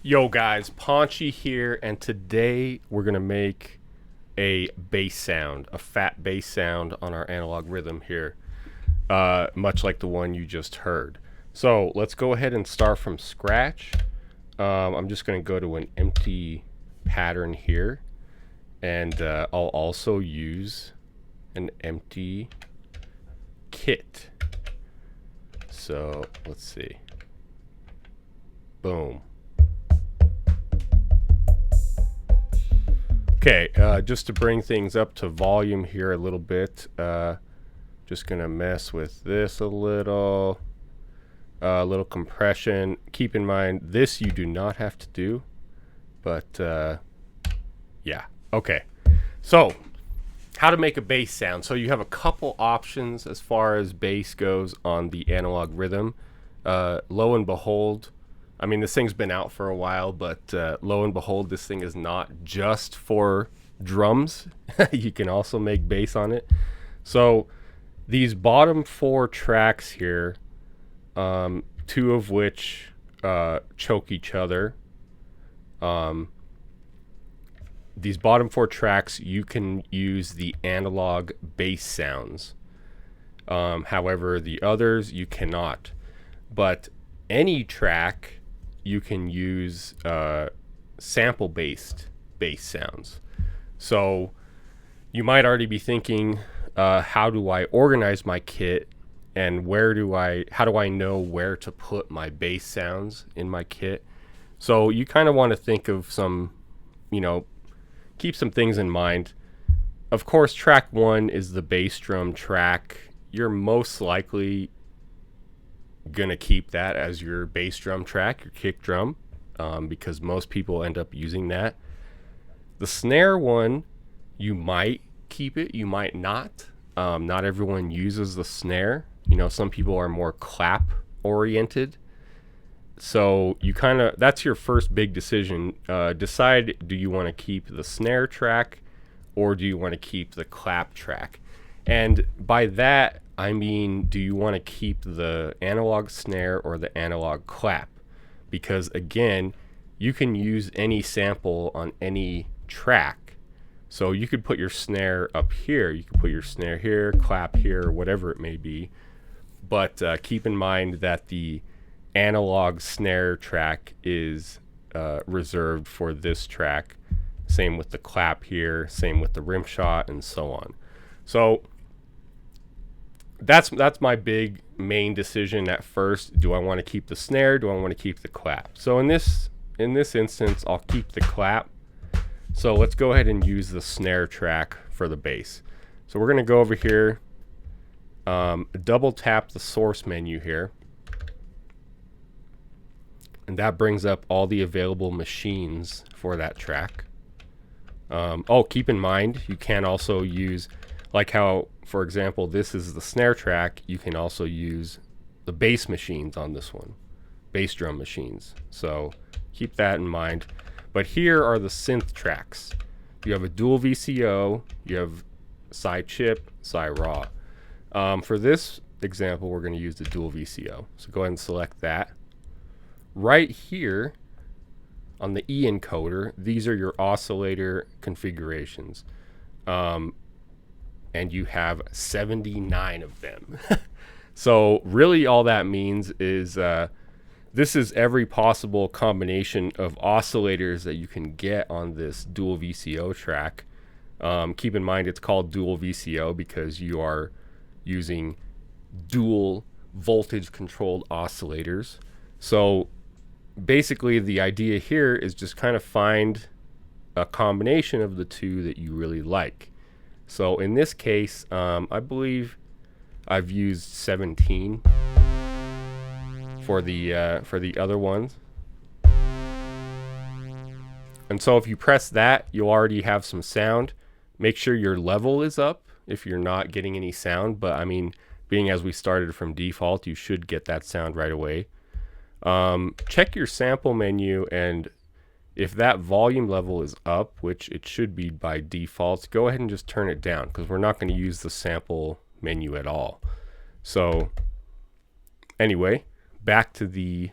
Yo guys, Ponchy here, and today we're gonna make a bass sound, a fat bass sound on our analog rhythm here, much like the one you just heard. So let's go ahead and start from scratch. I'm just gonna go to an empty pattern here, and I'll also use an empty kit. So let's see. Boom. Okay, just to bring things up to volume here a little bit, just gonna mess with this a little compression. Keep in mind, this you do not have to do, but yeah. Okay, so how to make a bass sound. So you have a couple options as far as bass goes on the Analog Rytm. Lo and behold, I mean, this thing's been out for a while, but lo and behold, this thing is not just for drums. You can also make bass on it. So these bottom four tracks here, two of which choke each other. These bottom four tracks, you can use the analog bass sounds. However, the others, you cannot. But any track, you can use sample-based bass sounds. So you might already be thinking, how do I organize my kit, and how do I know where to put my bass sounds in my kit? So you kind of want to think of some, keep some things in mind. Of course, track one is the bass drum track. You're most likely gonna keep that as your bass drum track, your kick drum, because most people end up using that. The snare one, you might keep it, you might not. Not everyone uses the snare. Some people are more clap oriented. So that's your first big decision. Decide, do you want to keep the snare track or do you want to keep the clap track? And by that, I mean, do you want to keep the analog snare or the analog clap? Because again, you can use any sample on any track. So you could put your snare up here, you could put your snare here, clap here, whatever it may be. But keep in mind that the analog snare track is reserved for this track. Same with the clap here, same with the rim shot, and so on. So that's my big main decision at first. Do I want to keep the snare? Do I want to keep the clap? So in this instance, I'll keep the clap. So let's go ahead and use the snare track for the bass. So we're going to go over here, double tap the source menu here, and that brings up all the available machines for that track. Keep in mind, you can also use, like how, for example, this is the snare track, you can also use the bass machines on this one, bass drum machines. So keep that in mind. But here are the synth tracks. You have a dual VCO, you have side chip, side raw. For this example, we're going to use the dual VCO. So go ahead and select that. Right here on the E encoder, these are your oscillator configurations. And you have 79 of them. So really all that means is this is every possible combination of oscillators that you can get on this dual VCO track. Keep in mind, it's called dual VCO because you are using dual voltage controlled oscillators. So basically the idea here is just kind of find a combination of the two that you really like. So in this case, I believe I've used 17 for the other ones. And so if you press that, you'll already have some sound. Make sure your level is up if you're not getting any sound. But I mean, being as we started from default, you should get that sound right away. Check your sample menu, and if that volume level is up, which it should be by default, go ahead and just turn it down because we're not going to use the sample menu at all. So anyway, back to the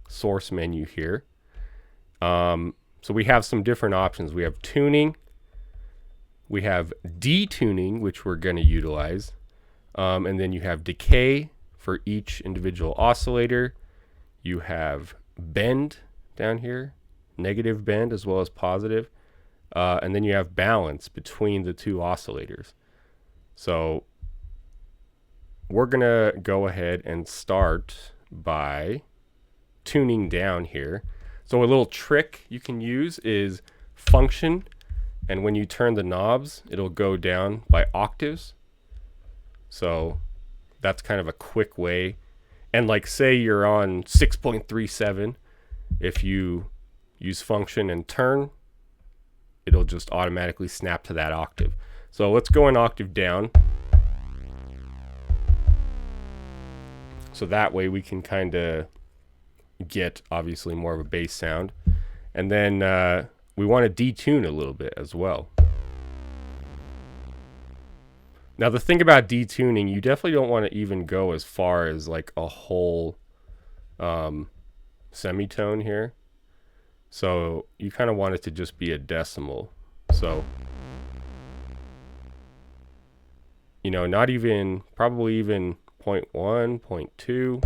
source menu here. So we have some different options. We have tuning, we have detuning, which we're going to utilize, and then you have decay for each individual oscillator. You have bend down here, negative bend as well as positive, and then you have balance between the two oscillators. So we're going to go ahead and start by tuning down here. So a little trick you can use is function, and when you turn the knobs, it'll go down by octaves. So that's kind of a quick way. And like say you're on 6.37, if you use function and turn, it'll just automatically snap to that octave. So let's go an octave down. So that way we can kind of get obviously more of a bass sound. And then we want to detune a little bit as well. Now the thing about detuning, you definitely don't want to even go as far as like a whole semitone here. So you kind of want it to just be a decimal. So, you know, not even, probably even 0.1, 0.2,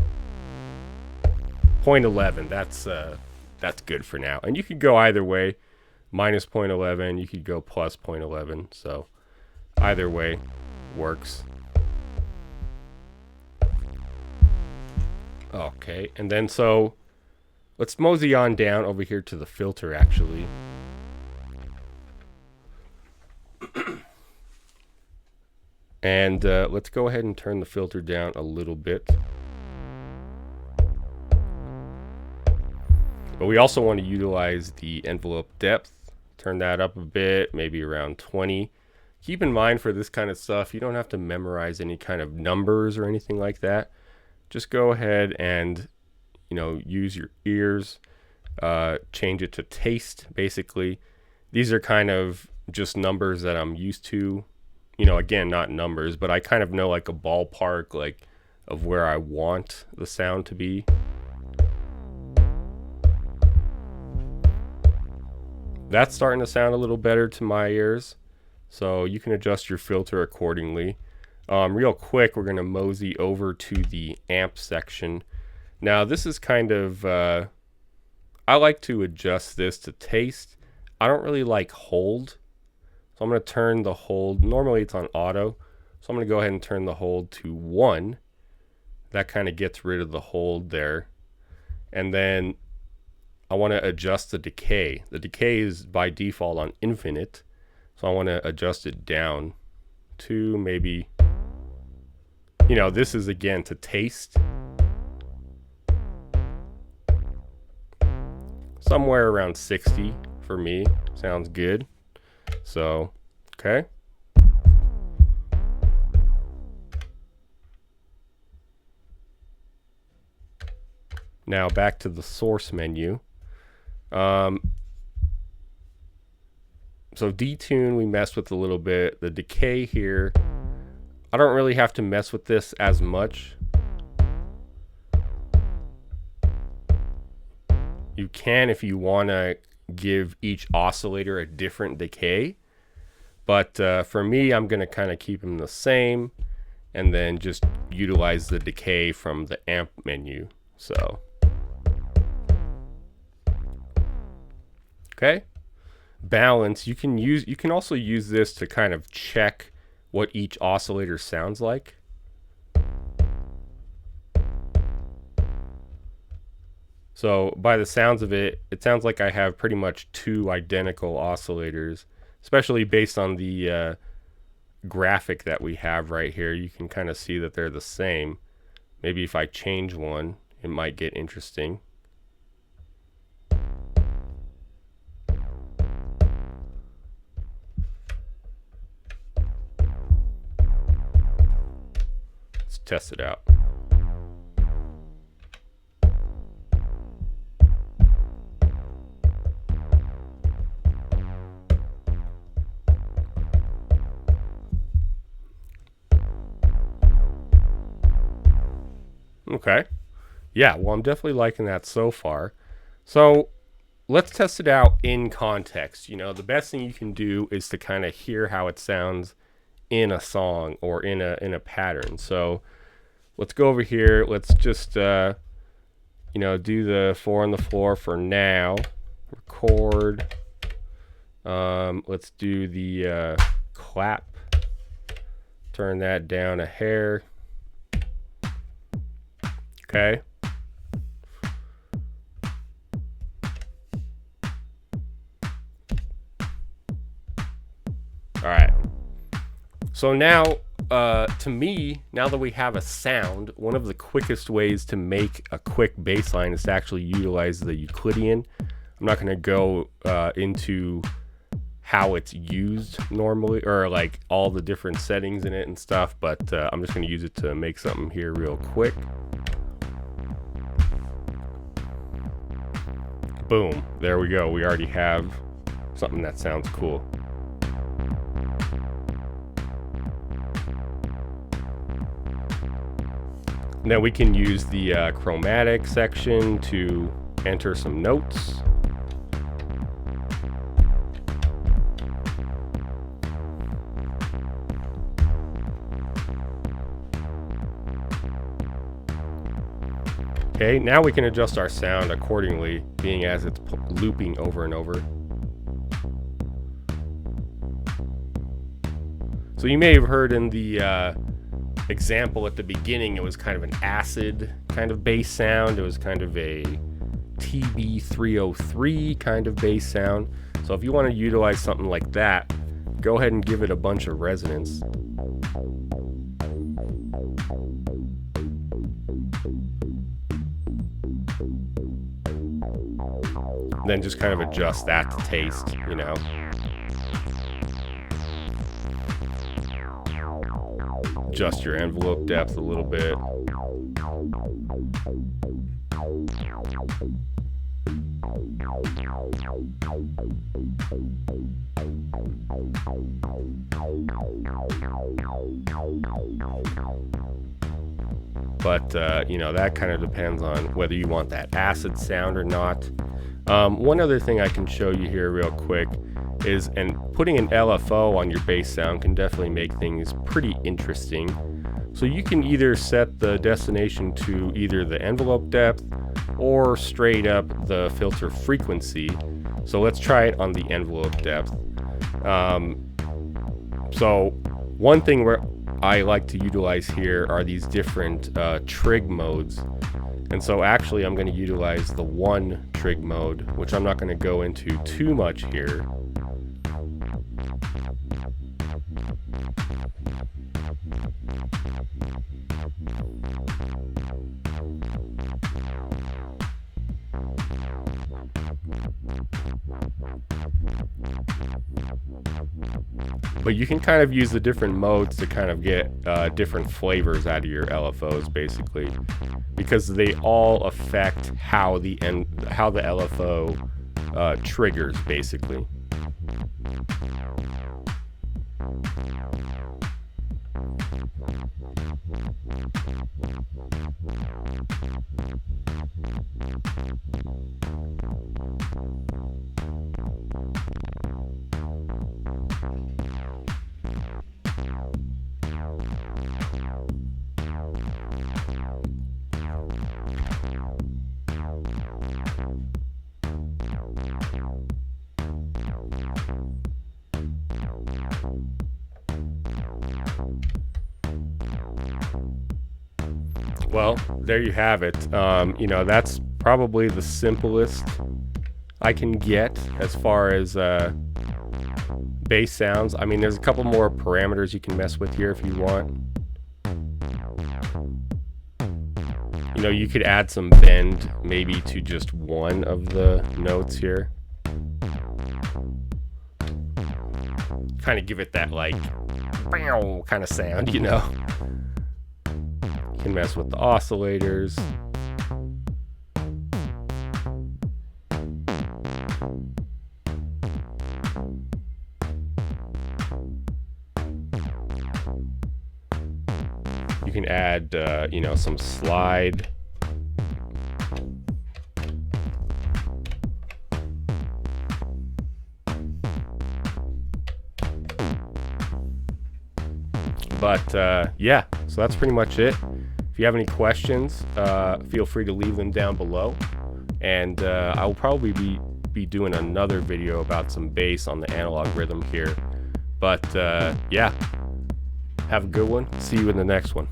0.11. That's good for now. And you could go either way, minus 0.11. You could go plus 0.11. So either way works. Okay, and then so let's mosey on down over here to the filter actually. And let's go ahead and turn the filter down a little bit. But we also want to utilize the envelope depth. Turn that up a bit, maybe around 20. Keep in mind for this kind of stuff, you don't have to memorize any kind of numbers or anything like that. Just go ahead and, you know, use your ears, change it to taste, basically. These are kind of just numbers that I'm used to. You know, again, not numbers, but I kind of know like a ballpark, like of where I want the sound to be. That's starting to sound a little better to my ears. So you can adjust your filter accordingly. Real quick, we're going to mosey over to the amp section. Now this is kind of, I like to adjust this to taste. I don't really like hold. So I'm going to turn the hold, normally it's on auto. So I'm going to go ahead and turn the hold to 1. That kind of gets rid of the hold there. And then I want to adjust the decay. The decay is by default on infinite. So I want to adjust it down to maybe, you know, this is again to taste. Somewhere around 60 for me. Sounds good. So, okay. Now back to the source menu. So detune we messed with a little bit. The decay here, I don't really have to mess with this as much. You can if you want to give each oscillator a different decay. But for me, I'm going to kind of keep them the same and then just utilize the decay from the amp menu. So, okay. Balance, you can also use this to kind of check what each oscillator sounds like. So by the sounds of it, it sounds like I have pretty much 2 identical oscillators, especially based on the graphic that we have right here. You can kind of see that they're the same. Maybe if I change one, it might get interesting. Let's test it out. Okay. Yeah, well, I'm definitely liking that so far. So let's test it out in context. You know, the best thing you can do is to kind of hear how it sounds in a song or in a pattern. So let's go over here. Let's just you know, do the 4 on the floor for now. Record. Let's do the clap. Turn that down a hair. Okay. All right. So now, to me, now that we have a sound, one of the quickest ways to make a quick bass line is to actually utilize the Euclidean. I'm not going to go into how it's used normally, or like all the different settings in it and stuff, but I'm just going to use it to make something here real quick. Boom, there we go. We already have something that sounds cool. And then we can use the chromatic section to enter some notes. Okay, now we can adjust our sound accordingly, being as it's looping over and over. So you may have heard in the example at the beginning, it was kind of an acid kind of bass sound. It was kind of a TB303 kind of bass sound. So if you want to utilize something like that, go ahead and give it a bunch of resonance. Then just kind of adjust that to taste, you know. Adjust your envelope depth a little bit. But you know, that kind of depends on whether you want that acid sound or not. One other thing I can show you here real quick is, and putting an LFO on your bass sound can definitely make things pretty interesting. So you can either set the destination to either the envelope depth or straight up the filter frequency. So let's try it on the envelope depth. So one thing where I like to utilize here are these different trig modes. And so actually I'm going to utilize the 1 trig mode, which I'm not going to go into too much here. But you can kind of use the different modes to kind of get different flavors out of your LFOs, basically, because they all affect how the LFO triggers, basically. Well, there you have it. You know, that's probably the simplest I can get as far as bass sounds. I mean, there's a couple more parameters you can mess with here if you want. You know, you could add some bend maybe to just one of the notes here. Kind of give it that like kind of sound, you know. You can mess with the oscillators. You can add, you know, some slide. But yeah, so that's pretty much it. If you have any questions, feel free to leave them down below, and I will probably be doing another video about some bass on the Analog Rytm here. But yeah, have a good one. See you in the next one.